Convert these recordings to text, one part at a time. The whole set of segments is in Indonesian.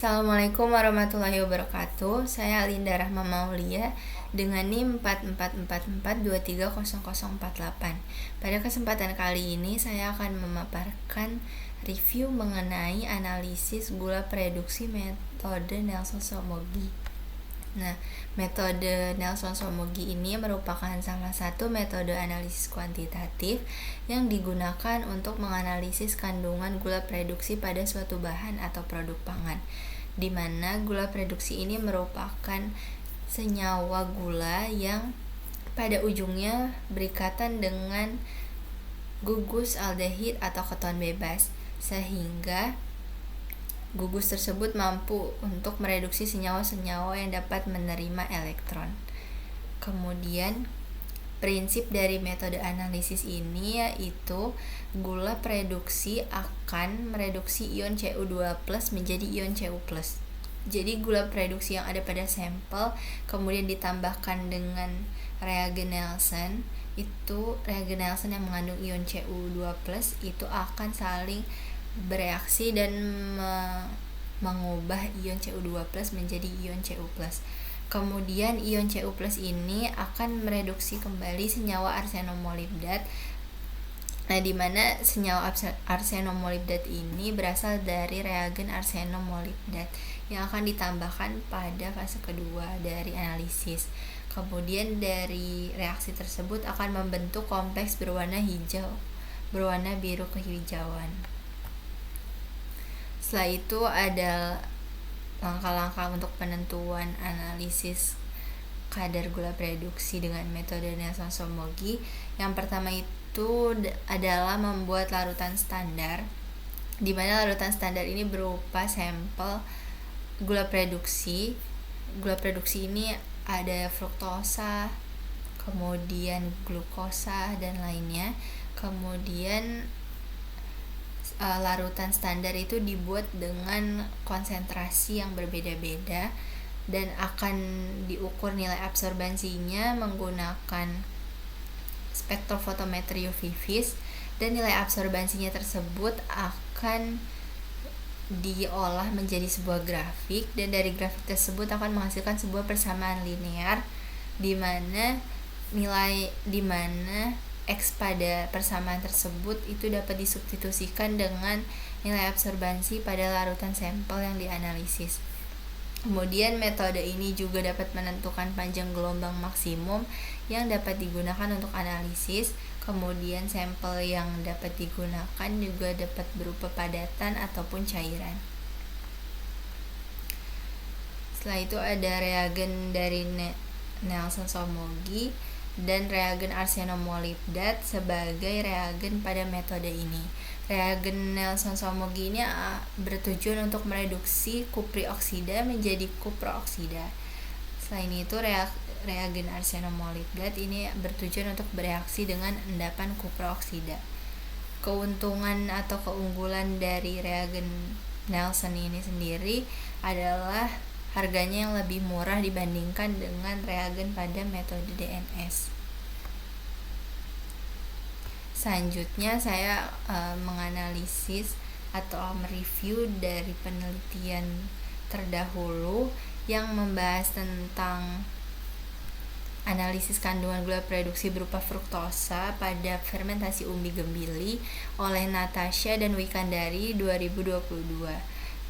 Assalamualaikum warahmatullahi wabarakatuh. Saya Alinda Rahma Maulia dengan NIM 4444230048. Pada kesempatan kali ini saya akan memaparkan review mengenai analisis gula reduksi metode Nelson-Somogyi. Nah, metode Nelson-Somogyi ini merupakan salah satu metode analisis kuantitatif yang digunakan untuk menganalisis kandungan gula reduksi pada suatu bahan atau produk pangan, di mana gula reduksi ini merupakan senyawa gula yang pada ujungnya berikatan dengan gugus aldehid atau keton bebas, sehingga gugus tersebut mampu untuk mereduksi senyawa-senyawa yang dapat menerima elektron. Kemudian prinsip dari metode analisis ini yaitu gula reduksi akan mereduksi ion Cu2+ menjadi ion Cu+. Jadi gula reduksi yang ada pada sampel kemudian ditambahkan dengan reagen Nelson, itu reagen Nelson yang mengandung ion Cu2+ itu akan saling bereaksi dan mengubah ion Cu2+ menjadi ion Cu+. Kemudian ion Cu+ ini akan mereduksi kembali senyawa arsenomolibdat. Nah, di mana senyawa arsenomolibdat ini berasal dari reagen arsenomolibdat yang akan ditambahkan pada fase kedua dari analisis. Kemudian dari reaksi tersebut akan membentuk kompleks berwarna biru kehijauan. Setelah itu ada langkah-langkah untuk penentuan analisis kadar gula reduksi dengan metode Nelson-Somogyi. Yang pertama itu adalah membuat larutan standar, di mana larutan standar ini berupa sampel gula reduksi. Gula reduksi ini ada fruktosa, kemudian glukosa dan lainnya. Kemudian larutan standar itu dibuat dengan konsentrasi yang berbeda-beda dan akan diukur nilai absorbansinya menggunakan spektrofotometri UV vis, dan nilai absorbansinya tersebut akan diolah menjadi sebuah grafik, dan dari grafik tersebut akan menghasilkan sebuah persamaan linear di mana X pada persamaan tersebut itu dapat disubstitusikan dengan nilai absorbansi pada larutan sampel yang dianalisis. Kemudian metode ini juga dapat menentukan panjang gelombang maksimum yang dapat digunakan untuk analisis. Kemudian sampel yang dapat digunakan juga dapat berupa padatan ataupun cairan. Setelah itu ada reagen dari Nelson-Somogyi dan reagen arsenomolibdat sebagai reagen pada metode ini. Reagen Nelson-Somogyi ini bertujuan untuk mereduksi kuprioksida menjadi kuprooksida. Selain itu reagen arsenomolibdat ini bertujuan untuk bereaksi dengan endapan kuprooksida. Keuntungan atau keunggulan dari reagen Nelson ini sendiri adalah harganya yang lebih murah dibandingkan dengan reagen pada metode DNS. Selanjutnya saya menganalisis atau mereview dari penelitian terdahulu yang membahas tentang analisis kandungan gula reduksi berupa fruktosa pada fermentasi umbi gembili oleh Natasha dan Wikandari 2022,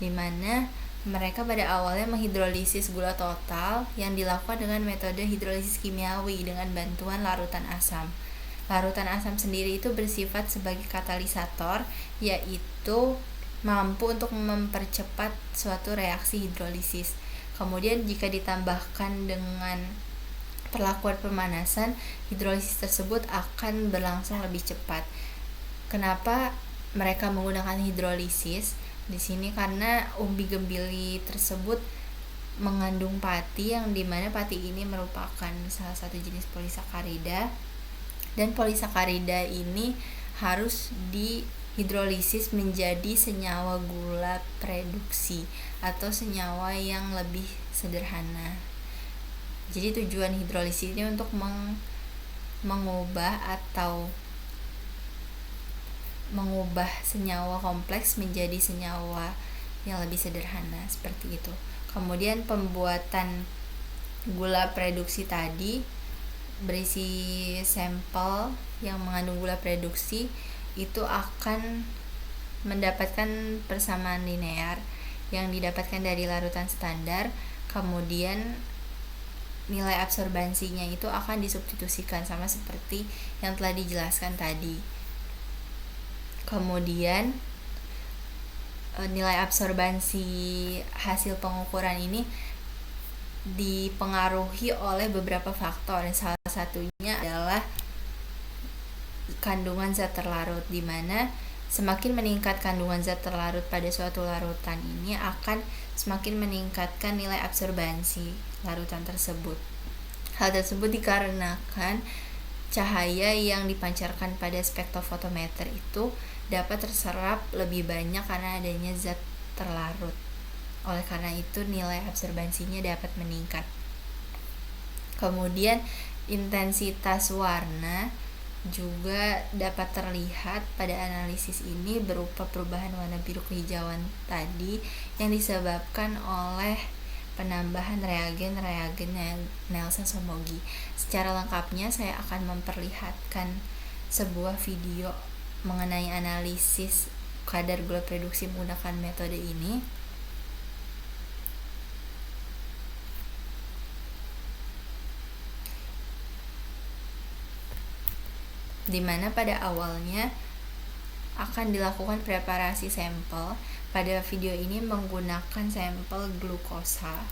di mana mereka pada awalnya menghidrolisis gula total yang dilakukan dengan metode hidrolisis kimiawi dengan bantuan larutan asam. Larutan asam sendiri itu bersifat sebagai katalisator, yaitu mampu untuk mempercepat suatu reaksi hidrolisis. Kemudian jika ditambahkan dengan perlakuan pemanasan, hidrolisis tersebut akan berlangsung lebih cepat. Kenapa mereka menggunakan hidrolisis? Di sini karena umbi gembili tersebut mengandung pati, yang dimana pati ini merupakan salah satu jenis polisakarida, dan polisakarida ini harus dihidrolisis menjadi senyawa gula reduksi atau senyawa yang lebih sederhana. Jadi tujuan hidrolisis ini untuk mengubah senyawa kompleks menjadi senyawa yang lebih sederhana seperti itu. Kemudian pembuatan gula reduksi tadi berisi sampel yang mengandung gula reduksi itu akan mendapatkan persamaan linear yang didapatkan dari larutan standar. Kemudian nilai absorbansinya itu akan disubstitusikan sama seperti yang telah dijelaskan tadi. Kemudian nilai absorbansi hasil pengukuran ini dipengaruhi oleh beberapa faktor, dan salah satunya adalah kandungan zat terlarut, di mana semakin meningkat kandungan zat terlarut pada suatu larutan ini akan semakin meningkatkan nilai absorbansi larutan tersebut. Hal tersebut dikarenakan cahaya yang dipancarkan pada spektrofotometer itu dapat terserap lebih banyak karena adanya zat terlarut. Oleh karena itu nilai absorbansinya dapat meningkat. Kemudian intensitas warna juga dapat terlihat pada analisis ini berupa perubahan warna biru kehijauan tadi yang disebabkan oleh penambahan reagen Nelson-Somogyi. Secara lengkapnya saya akan memperlihatkan sebuah video mengenai analisis kadar gula reduksi menggunakan metode ini. Di mana pada awalnya akan dilakukan preparasi sampel. Pada video ini menggunakan sampel glukosa.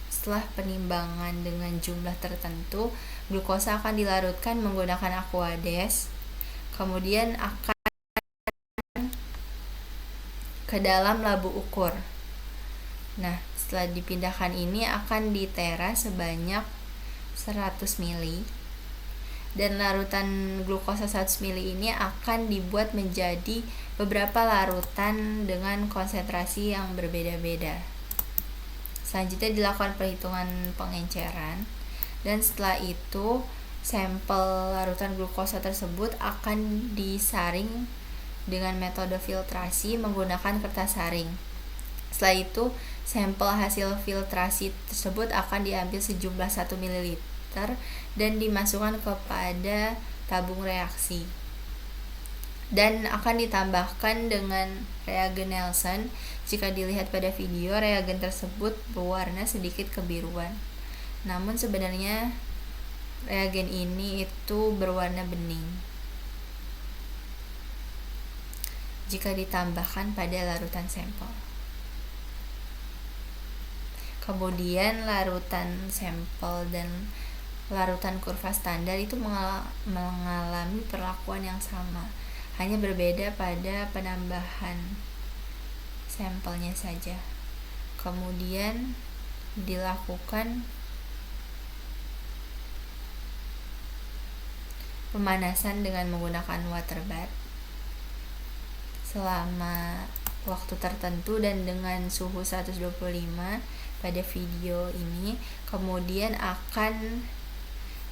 Setelah penimbangan dengan jumlah tertentu, glukosa akan dilarutkan menggunakan aquades, kemudian akan ke dalam labu ukur. Nah, setelah dipindahkan ini akan ditera sebanyak 100 ml. Dan larutan glukosa 100 ml ini akan dibuat menjadi beberapa larutan dengan konsentrasi yang berbeda-beda. Selanjutnya dilakukan perhitungan pengenceran, dan setelah itu sampel larutan glukosa tersebut akan disaring dengan metode filtrasi menggunakan kertas saring. Setelah itu sampel hasil filtrasi tersebut akan diambil sejumlah 1 ml dan dimasukkan kepada tabung reaksi dan akan ditambahkan dengan reagen Nelson. Jika dilihat pada video, reagen tersebut berwarna sedikit kebiruan, namun sebenarnya reagen ini itu berwarna bening jika ditambahkan pada larutan sampel. Kemudian larutan sampel dan larutan kurva standar itu mengalami perlakuan yang sama, hanya berbeda pada penambahan sampelnya saja. Kemudian dilakukan pemanasan dengan menggunakan water bath selama waktu tertentu dan dengan suhu 125 pada video ini. Kemudian akan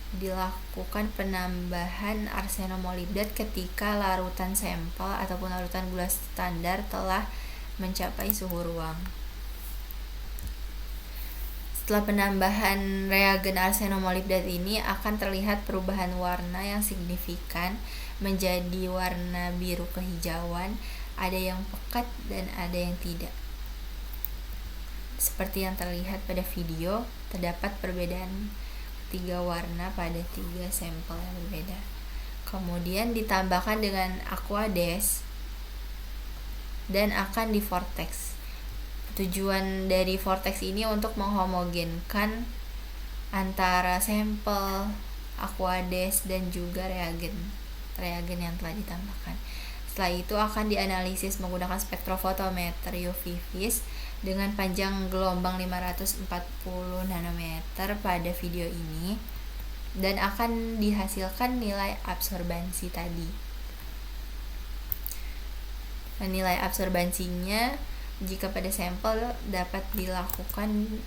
dilakukan penambahan arsenomolibdat ketika larutan sampel ataupun larutan gula standar telah mencapai suhu ruang. Setelah penambahan reagen arsenomolibdat ini akan terlihat perubahan warna yang signifikan menjadi warna biru kehijauan, ada yang pekat dan ada yang tidak. Seperti yang terlihat pada video, terdapat perbedaan 3 warna pada 3 sampel yang berbeda. Kemudian ditambahkan dengan aquades dan akan di vortex. Tujuan dari vortex ini untuk menghomogenkan antara sampel, aquades dan juga reagen yang telah ditambahkan. Setelah itu akan dianalisis menggunakan spektrofotometer UV vis dengan panjang gelombang 540 nanometer pada video ini, dan akan dihasilkan nilai absorbansi tadi. Nilai absorbansinya jika pada sampel dapat dilakukan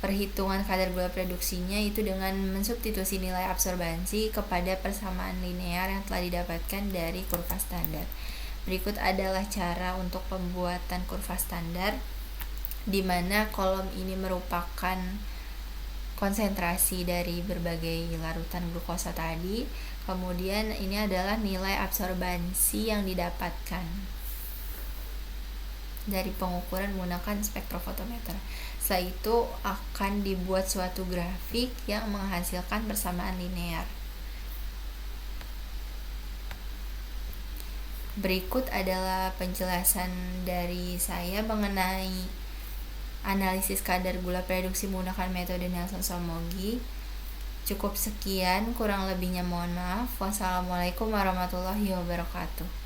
perhitungan kadar gula reduksinya itu dengan mensubstitusi nilai absorbansi kepada persamaan linear yang telah didapatkan dari kurva standar. Berikut adalah cara untuk pembuatan kurva standar, di mana kolom ini merupakan konsentrasi dari berbagai larutan glukosa tadi. Kemudian ini adalah nilai absorbansi yang didapatkan dari pengukuran menggunakan spektrofotometer. Setelah itu akan dibuat suatu grafik yang menghasilkan persamaan linear. Berikut adalah penjelasan dari saya mengenai analisis kadar gula reduksi menggunakan metode Neilson-Somogyi. Cukup sekian, kurang lebihnya mohon maaf. Wassalamualaikum warahmatullahi wabarakatuh.